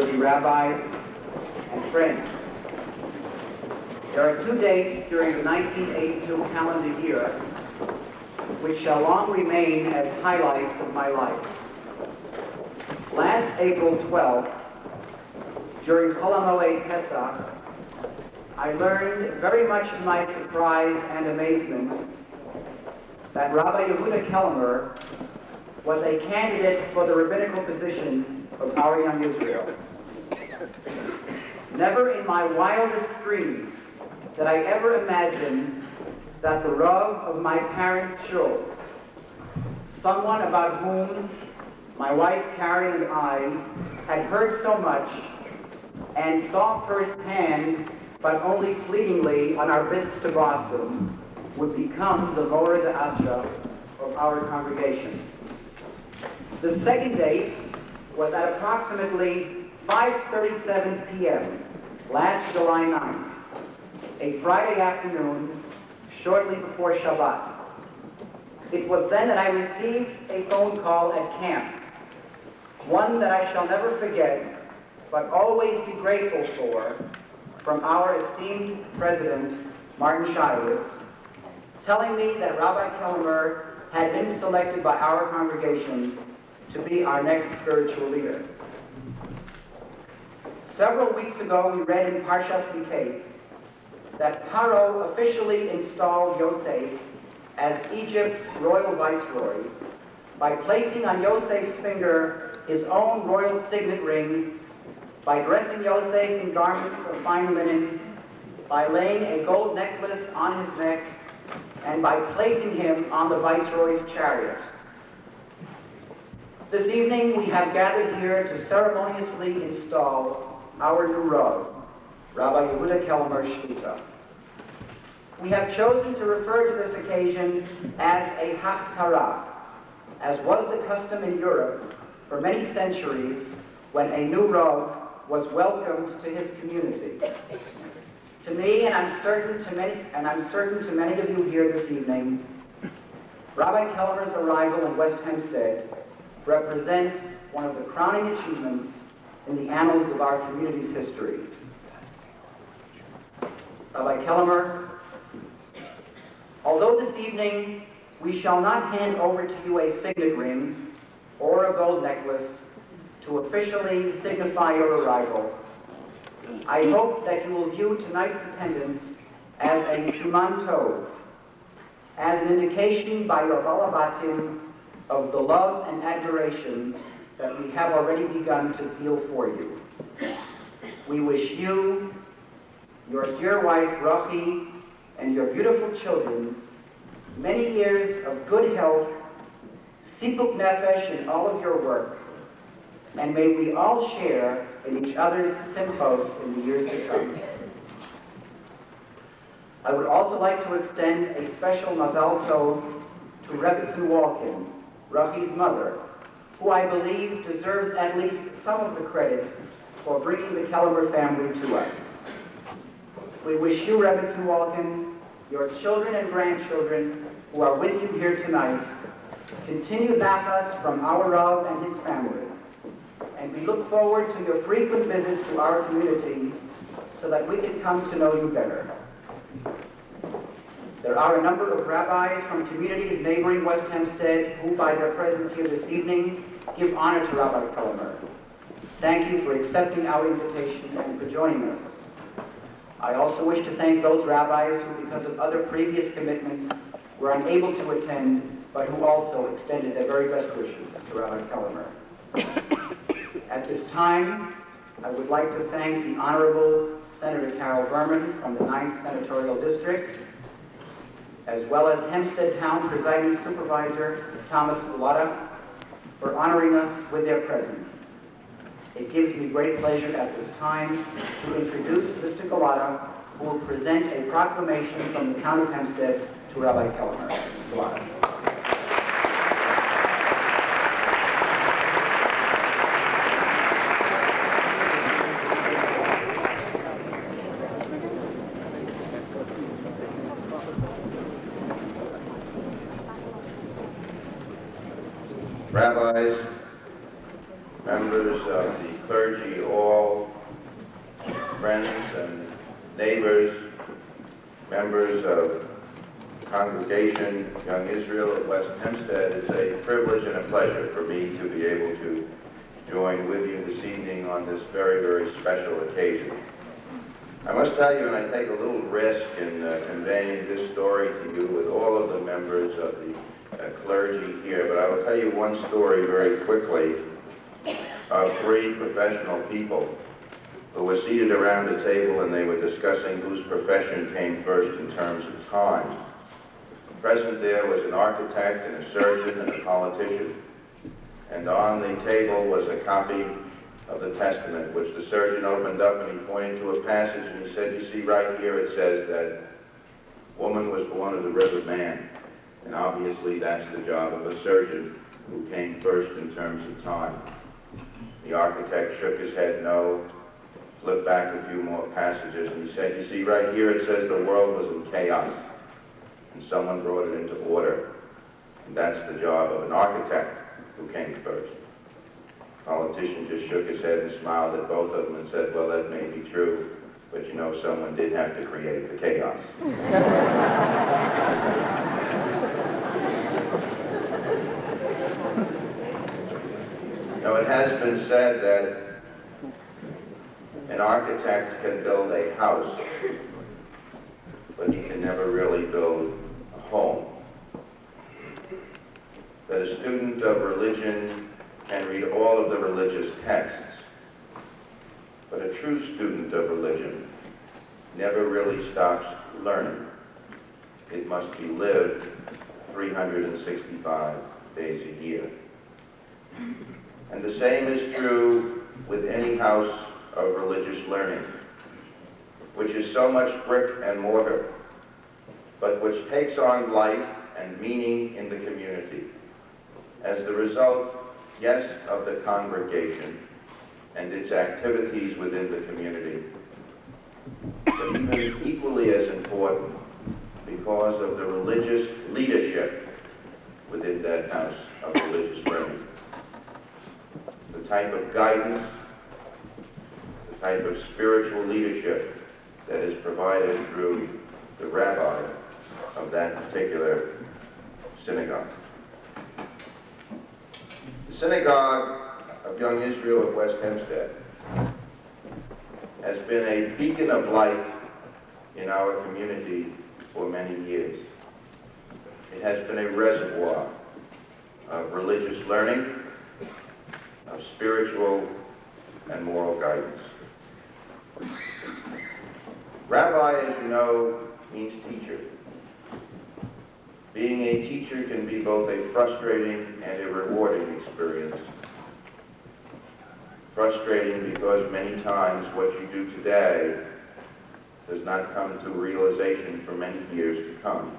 worthy rabbis, and friends. There are 2 dates during the 1982 calendar year which shall long remain as highlights of my life. Last April 12th, during Chol HaMoed Pesach, I learned, very much to my surprise and amazement, that Rabbi Yehuda Kelemer was a candidate for the rabbinical position of our young Israel. Never in my wildest dreams did I ever imagine that the Rav of my parents' shul, someone about whom my wife Carrie and I had heard so much and saw firsthand, but only fleetingly on our visits to Boston, would become the Mora de Asra of our congregation. The second date was at approximately 5:37 p.m. last July 9th, a Friday afternoon, shortly before Shabbat. It was then that I received a phone call at camp, one that I shall never forget, but always be grateful for, from our esteemed president, Martin Shirowitz, telling me that Rabbi Kelemer had been selected by our congregation to be our next spiritual leader. Several weeks ago, we read in Parshas Miketz that Paro officially installed Yosef as Egypt's royal viceroy by placing on Yosef's finger his own royal signet ring, by dressing Yosef in garments of fine linen, by laying a gold necklace on his neck, and by placing him on the viceroy's chariot. This evening we have gathered here to ceremoniously install our new Rav, Rabbi Yehuda Kelemer Shvita. We have chosen to refer to this occasion as a Haftarah, as was the custom in Europe for many centuries when a new Rav was welcomed to his community. To me, and I'm certain to many of you here this evening, Rabbi Kelemer's arrival in West Hempstead represents one of the crowning achievements in the annals of our community's history. Rabbi Kelemer, although this evening we shall not hand over to you a signet ring or a gold necklace to officially signify your arrival, I hope that you will view tonight's attendance as a siman tov, as an indication by your balabatim of the love and admiration that we have already begun to feel for you. We wish you, your dear wife Rachi, and your beautiful children many years of good health, sipuk nefesh in all of your work, and may we all share in each other's simchos in the years to come. I would also like to extend a special mazal tov to Rebbetzin Walken, Rachi's mother, who I believe deserves at least some of the credit for bringing the Kelemer family to us. We wish you, Rebbetzin Walken, your children and grandchildren who are with you here tonight, continued nachas from our Rav and his family, and we look forward to your frequent visits to our community so that we can come to know you better. There are a number of rabbis from communities neighboring West Hempstead who, by their presence here this evening, give honor to Rabbi Kelemer. Thank you for accepting our invitation and for joining us. I also wish to thank those rabbis who, because of other previous commitments, were unable to attend, but who also extended their very best wishes to Rabbi Kelemer. At this time, I would like to thank the Honorable Senator Carol Berman from the 9th Senatorial District, as well as Hempstead Town Presiding Supervisor Thomas Gulata, for honoring us with their presence. It gives me great pleasure at this time to introduce Mr. Gulata, who will present a proclamation from the town of Hempstead to Rabbi Kelemer. Mr. Gulata. Rabbis, members of the clergy, all friends and neighbors, members of the congregation, Young Israel at West Hempstead, it's a privilege and a pleasure for me to be able to join with you this evening on this very, very special occasion. I must tell you, and I take a little risk in conveying this story to you with all of the members of the clergy here, but I will tell you one story very quickly of three professional people who were seated around a table and they were discussing whose profession came first in terms of time. Present there was an architect and a surgeon and a politician, and on the table was a copy of the Testament, which the surgeon opened up and he pointed to a passage and he said, "You see right here it says that woman was born of the rib of man." And obviously that's the job of a surgeon, who came first in terms of time. The architect shook his head no, flipped back a few more passages, and he said, "You see right here it says the world was in chaos, and someone brought it into order. And that's the job of an architect, who came first." The politician just shook his head and smiled at both of them and said, "Well, that may be true, but you know, someone did have to create the chaos." Now, it has been said that an architect can build a house, but he can never really build a home. That a student of religion can read all of the religious texts, but a true student of religion never really stops learning. It must be lived 365 days a year. And the same is true with any house of religious learning, which is so much brick and mortar, but which takes on life and meaning in the community as the result, yes, of the congregation and its activities within the community, but even equally as important, because of the religious leadership within that house of religious learning. The type of guidance, the type of spiritual leadership that is provided through the rabbi of that particular synagogue. The synagogue of Young Israel of West Hempstead has been a beacon of light in our community for many years. It has been a reservoir of religious learning, of spiritual and moral guidance. Rabbi, as you know, means teacher. Being a teacher can be both a frustrating and a rewarding experience. Frustrating because many times what you do today does not come to realization for many years to come.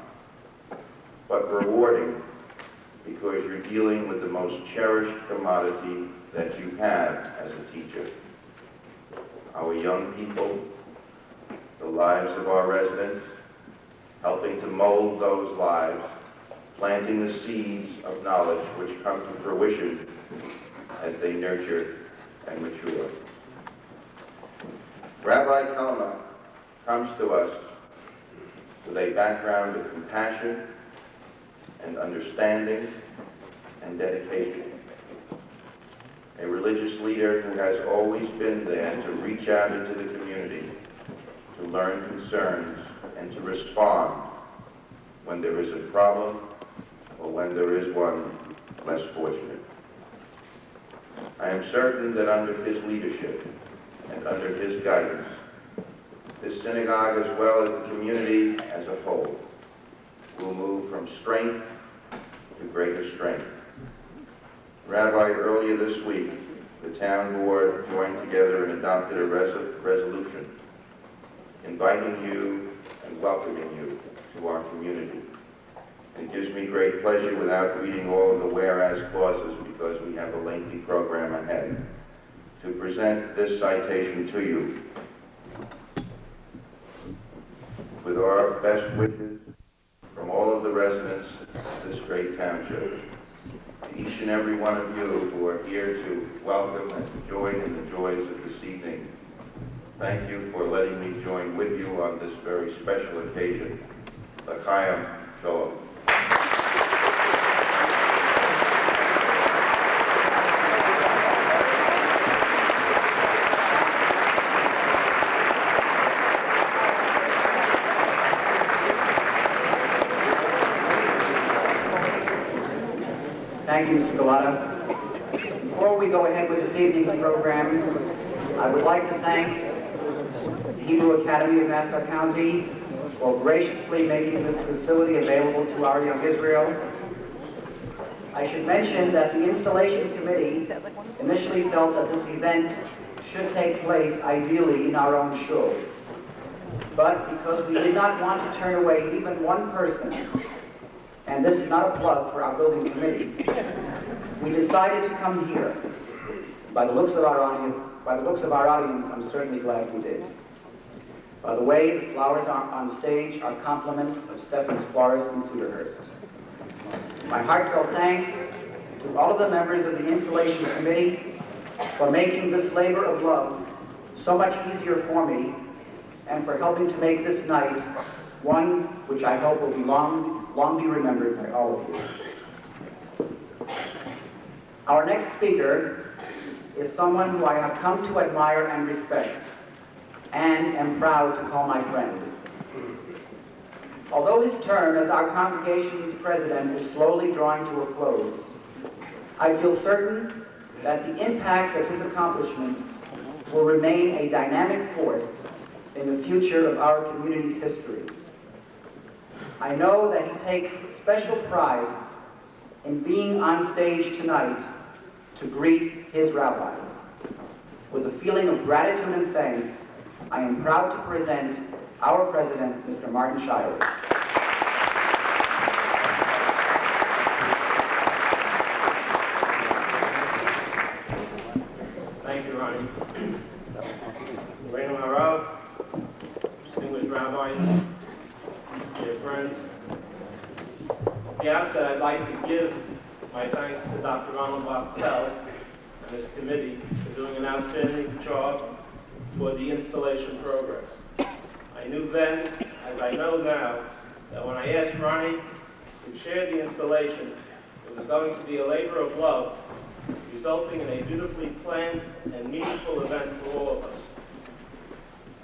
But rewarding because you're dealing with the most cherished commodity that you have as a teacher. Our young people, the lives of our residents, helping to mold those lives, planting the seeds of knowledge which come to fruition as they nurture and mature. Rabbi Kelemer comes to us with a background of compassion and understanding and dedication. A religious leader who has always been there to reach out into the community, to learn concerns, and to respond when there is a problem or when there is one less fortunate. I am certain that under his leadership and under his guidance, this synagogue as well as the community as a whole will move from strength to greater strength. Rabbi, earlier this week, the town board joined together and adopted a resolution inviting you and welcoming you to our community. It gives me great pleasure, without reading all of the whereas clauses because we have a lengthy program ahead, to present this citation to you. With our best wishes from all of the residents of this great township, to each and every one of you who are here to welcome and to join in the joys of this evening, thank you for letting me join with you on this very special occasion. L'chaim Shalom. Thank you, Mr. Galata. Before we go ahead with this evening's program, I would like to thank the Hebrew Academy of Nassau County for graciously making this facility available to our young Israel. I should mention that the installation committee initially felt that this event should take place ideally in our own shul. But because we did not want to turn away even one person, and this is not a plug for our building committee, we decided to come here. By the looks of our audience, I'm certainly glad we did. By the way, the flowers on stage are compliments of Stefan's Florist in Cedarhurst. My heartfelt thanks to all of the members of the installation committee for making this labor of love so much easier for me, and for helping to make this night one which I hope will be long be remembered by all of you. Our next speaker is someone who I have come to admire and respect, and am proud to call my friend. Although his term as our congregation's president is slowly drawing to a close, I feel certain that the impact of his accomplishments will remain a dynamic force in the future of our community's history. I know that he takes special pride in being on stage tonight to greet his rabbi. With a feeling of gratitude and thanks, I am proud to present our president, Mr. Martin Shires. Thank you, Ronnie. Reinu Harav, distinguished rabbis, dear friends. At the outset, I'd like to give my thanks to Dr. Ronald Bachtel and his committee for doing an outstanding job for the installation program. I knew then, as I know now, that when I asked Ronnie to chair the installation, it was going to be a labor of love, resulting in a beautifully planned and meaningful event for all of us.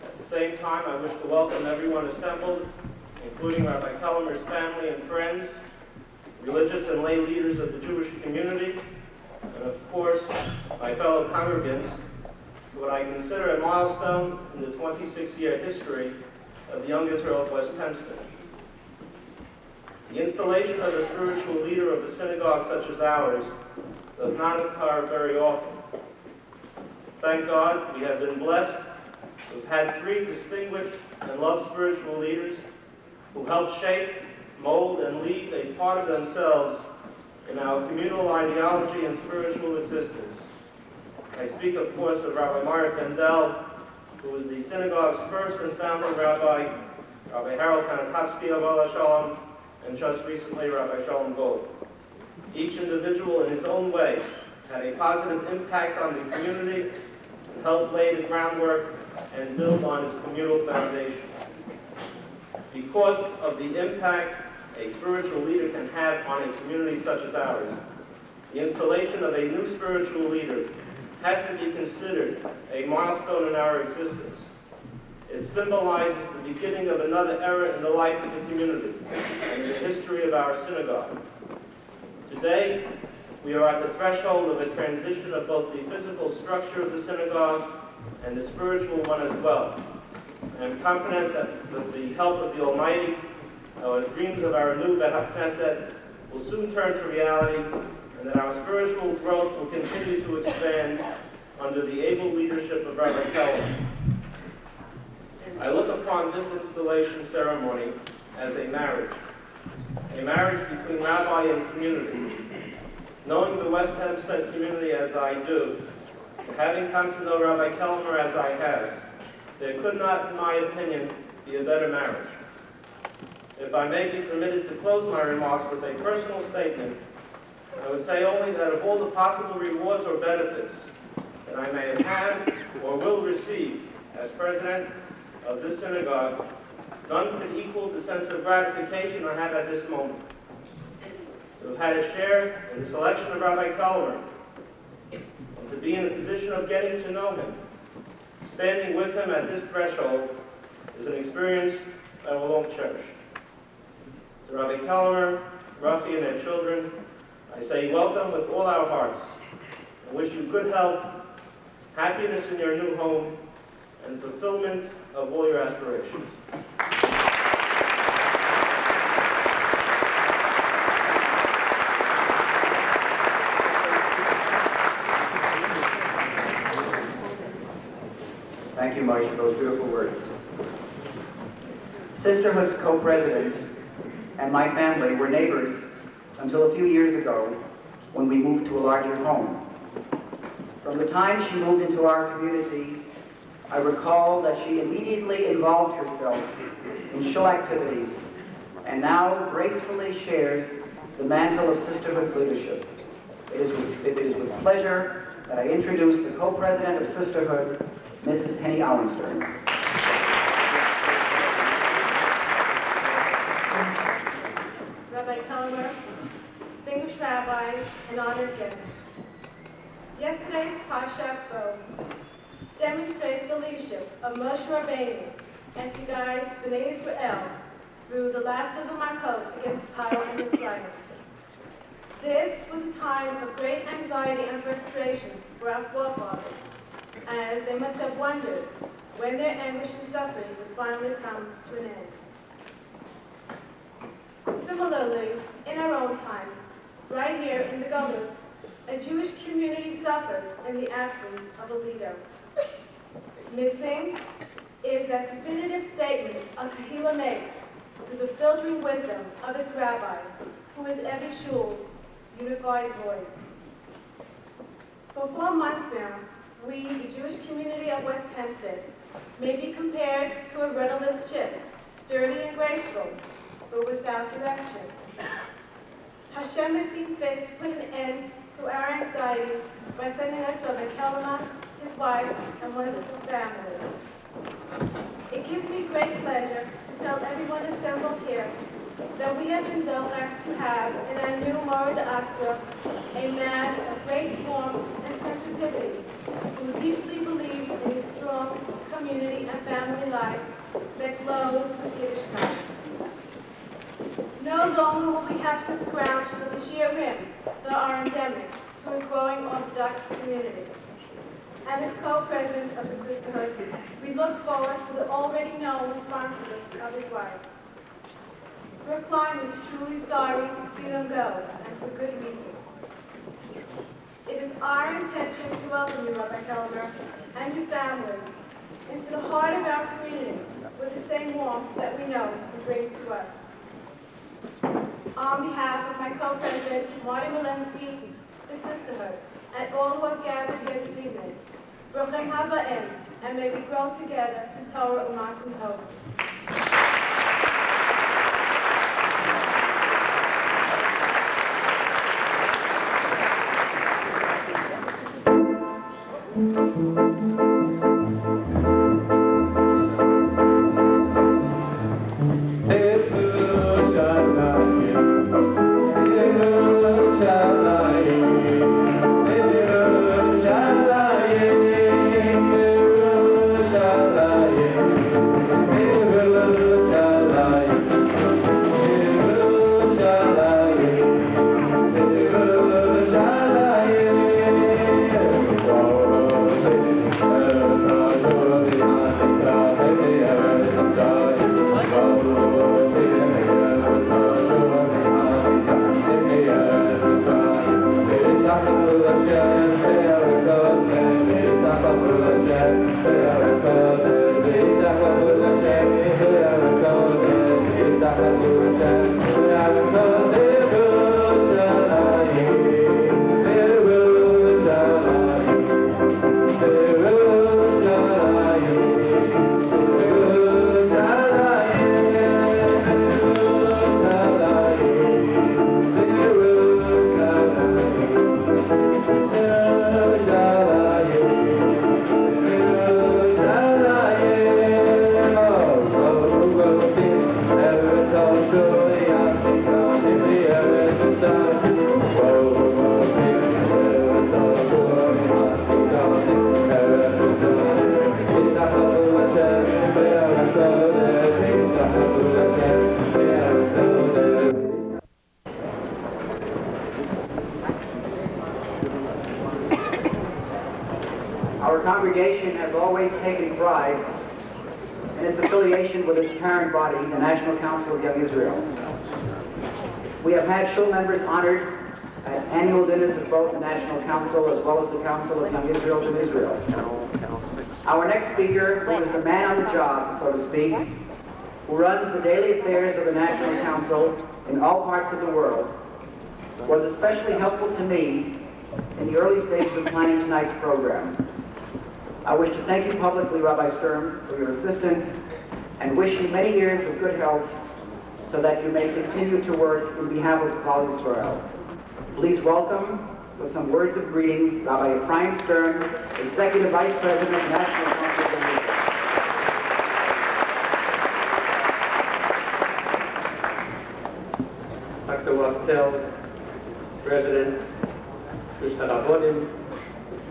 At the same time, I wish to welcome everyone assembled, including Rabbi Kelemer's family and friends, religious and lay leaders of the Jewish community, and of course, my fellow congregants, to what I consider a milestone in the 26-year history of the Young Israel of West Hempstead. The installation of a spiritual leader of a synagogue such as ours does not occur very often. Thank God we have been blessed to have had three distinguished and loved spiritual leaders who helped shape, mold, and lead a part of themselves in our communal ideology and spiritual existence. I speak, of course, of Rabbi Meir Kendall, who was the synagogue's first and founding rabbi, Rabbi Harold Kanatowski of Allah Shalom, and just recently, Rabbi Shalom Gold. Each individual in his own way had a positive impact on the community and helped lay the groundwork and build on its communal foundation. Because of the impact a spiritual leader can have on a community such as ours, the installation of a new spiritual leader has to be considered a milestone in our existence. It symbolizes the beginning of another era in the life of the community and in the history of our synagogue. Today, we are at the threshold of a transition of both the physical structure of the synagogue and the spiritual one as well. I am confident that with the help of the Almighty, our dreams of our new Beit HaKnesset will soon turn to reality, and that our spiritual growth will continue to expand under the able leadership of Rabbi Kelemer. I look upon this installation ceremony as a marriage between rabbi and community. Knowing the West Hempstead community as I do, having come to know Rabbi Kelemer as I have, there could not, in my opinion, be a better marriage. If I may be permitted to close my remarks with a personal statement, I would say only that of all the possible rewards or benefits that I may have had or will receive as president of this synagogue, none could equal the sense of gratification I have at this moment. To have had a share in the selection of Rabbi Kelemer, and to be in a position of getting to know him, standing with him at this threshold, is an experience I will long cherish. To Rabbi Kelemer, Rafi, and their children, I say welcome with all our hearts, and wish you good health, happiness in your new home, and fulfillment of all your aspirations. Thank you, Moshe, for those beautiful words. Sisterhood's co-president and my family were neighbors until a few years ago when we moved to a larger home. From the time she moved into our community, I recall that she immediately involved herself in shul activities and now gracefully shares the mantle of Sisterhood's leadership. It is with pleasure that I introduce the co-president of Sisterhood, Mrs. Henny Allenstern. Rabbi Kelemer, distinguished rabbis, and honored guests. Yesterday's Parshat Bo demonstrates the leadership of Moshe Rabbeinu and to guide Bnei Israel through the last of the Makot against Paro and Mitzrayim. This was a time of great anxiety and frustration for our forefathers, as they must have wondered when their anguish and suffering would finally come to an end. Similarly, in our own times, right here in the Gullus, a Jewish community suffers in the absence of a leader. Missing is that definitive statement a Kahila makes through the filtering wisdom of its rabbi, who is every shul's unified voice. For 4 months now, we, the Jewish community of West Hempstead, may be compared to a rudderless ship, sturdy and graceful, but without direction. Hashem has seen fit to put an end to our anxiety by sending us Rabbi Kelemer, his wife, and wonderful family. It gives me great pleasure to tell everyone assembled here that we have been zochah to have in our new Morid Asra a man of great warmth and sensitivity who deeply believes in a strong community and family life that glows with Yiddishkeit. No longer will we have to scrounge for the shiurim that are endemic to a growing Orthodox community. And as co-president of the Sisterhood, we look forward to the already known responsibility of his wife. Brookline is truly sorry to see them go, and for good reason. It is our intention to welcome you, Rabbi Kelemer, and your family into the heart of our community with the same warmth that we know you bring to us. On behalf of my co-president, Marty Walensky, the Sisterhood, and all who have gathered here this evening, Bruchim Haba'im, and may we grow together to Torah U'Matzim Tov. Thank you. congregation has always taken pride in its affiliation with its parent body, the National Council of Young Israel. We have had show members honored at annual dinners of both the National Council as well as the Council of Young Israels in Israel. Our next speaker, who is the man on the job, so to speak, who runs the daily affairs of the National Council in all parts of the world, was especially helpful to me in the early stages of planning tonight's program. I wish to thank you publicly, Rabbi Sturm, for your assistance and wish you many years of good health so that you may continue to work in behalf of Klal Yisrael. Please welcome, with some words of greeting, Rabbi Ephraim Sturm, Executive Vice President, National Council of Young Israel. Dr. Wachtel, President, Mr. Rabbonim,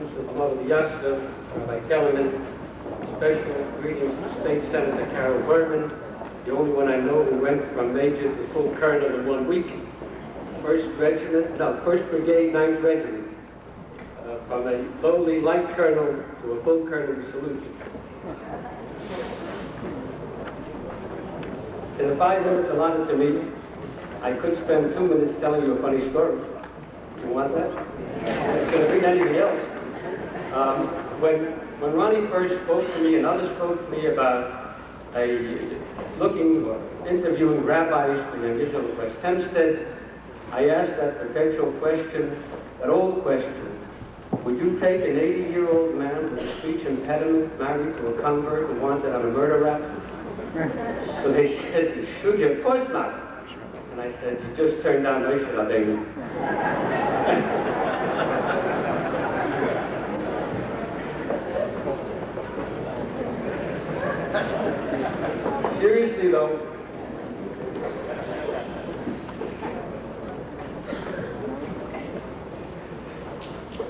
Mr. Yasser, Rabbi Kelemer, special greetings to State Senator Carol Berman, the only one I know who went from major to full colonel in 1 week. First Brigade, 9th Regiment. From a lowly light colonel to a full colonel, we salute you. In the 5 minutes allotted to me, I could spend 2 minutes telling you a funny story. You want that? It's going to beat anything else. When Ronnie first spoke to me and others spoke to me about interviewing rabbis for Young Israel at West Hempstead, I asked that perpetual question, that old question: would you take an 80-year-old man with a speech impediment married to a convert who wanted on a murder rap? So they said, should you? Of course not. And I said, you just turned down Moshe Rabbeinu. Seriously though,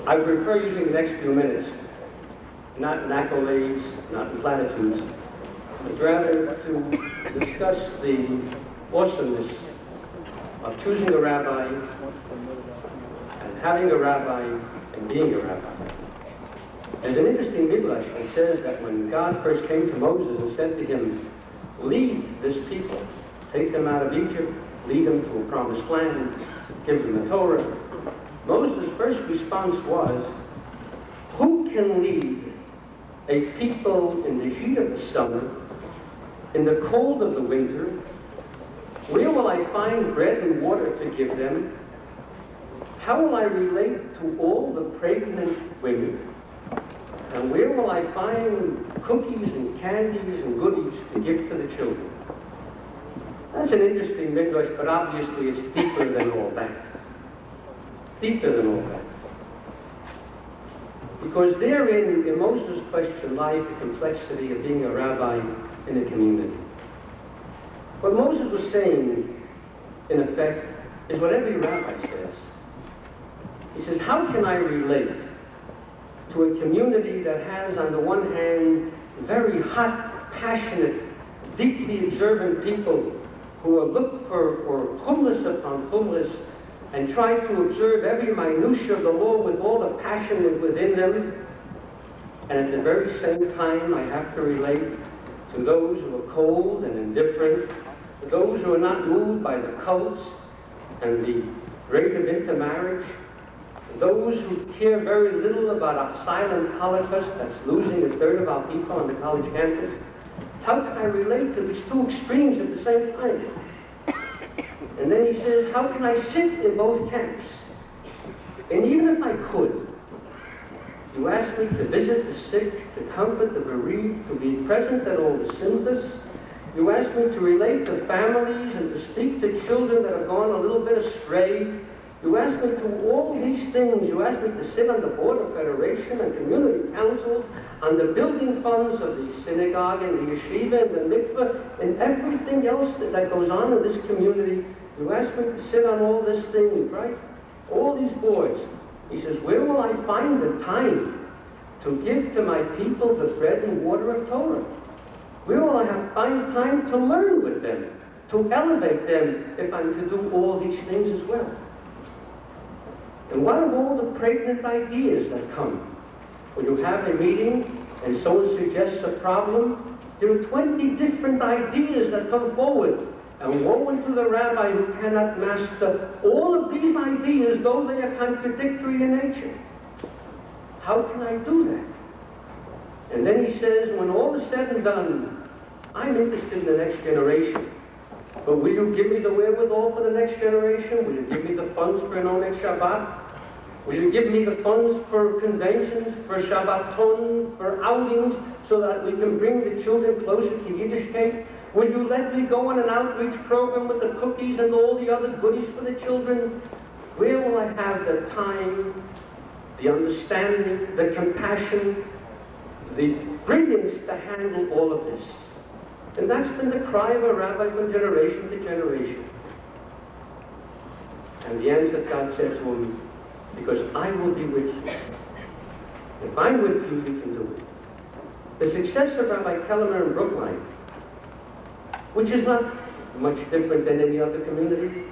I would prefer using the next few minutes, not in accolades, not in platitudes, but rather to discuss the awesomeness of choosing a rabbi and having a rabbi and being a rabbi. There's an interesting midrash that says that when God first came to Moses and said to him, lead this people, take them out of Egypt, lead them to a promised land, give them the Torah, Moses' first response was, who can lead a people in the heat of the summer, in the cold of the winter? Where will I find bread and water to give them? How will I relate to all the pregnant women? And where will I find cookies and candies and goodies to give to the children? That's an interesting midrash, but obviously it's deeper than all that. Deeper than all that. Because therein, in Moses' question, lies the complexity of being a rabbi in a community. What Moses was saying, in effect, is what every rabbi says. He says, how can I relate to a community that has, on the one hand, very hot, passionate, deeply observant people who are looked for chumras upon chumras and try to observe every minutiae of the law with all the passion within them, and at the very same time I have to relate to those who are cold and indifferent, to those who are not moved by the cults and the rate of intermarriage, those who care very little about a silent holocaust that's losing a third of our people on the college campus. How can I relate to these two extremes at the same time? And then he says, how can I sit in both camps? And even if I could, you ask me to visit the sick, to comfort the bereaved, to be present at all the simchas. You ask me to relate to families and to speak to children that have gone a little bit astray. You ask me to all these things. You ask me to sit on the board of federation and community councils, on the building funds of the synagogue and the yeshiva and the mikveh and everything else that goes on in this community. You ask me to sit on all these things, right? All these boards. He says, where will I find the time to give to my people the bread and water of Torah? Where will I find time to learn with them, to elevate them if I'm to do all these things as well? And what of all the pregnant ideas that come? When you have a meeting and someone suggests a problem, there are 20 different ideas that come forward. And woe unto the rabbi who cannot master all of these ideas, though they are contradictory in nature. How can I do that? And then he says, when all is said and done, I'm interested in the next generation. But will you give me the wherewithal for the next generation? Will you give me the funds for an Oneg Shabbat? Will you give me the funds for conventions, for Shabbaton, for outings, so that we can bring the children closer to Yiddishkeit? Will you let me go on an outreach program with the cookies and all the other goodies for the children? Where will I have the time, the understanding, the compassion, the brilliance to handle all of this? And that's been the cry of a rabbi from generation to generation. And the answer God said to him, because I will be with you. If I'm with you, you can do it. The success of Rabbi Kelemer in Brookline, which is not much different than any other community,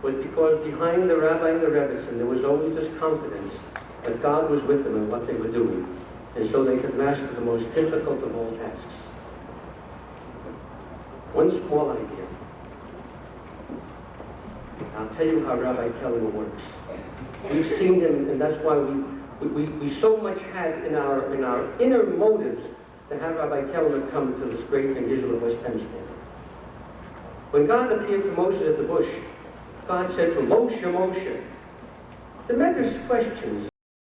was because behind the rabbi and the rebbetzin, there was always this confidence that God was with them in what they were doing, and so they could master the most difficult of all tasks. One small idea. I'll tell you how Rabbi Kelemer works. We've seen him, and that's why we so much had in our inner motives to have Rabbi Kelemer come to this great thing, Israel of West Hempstead. When God appeared to Moses at the bush, God said to Moshe, Moshe. The Medrash questions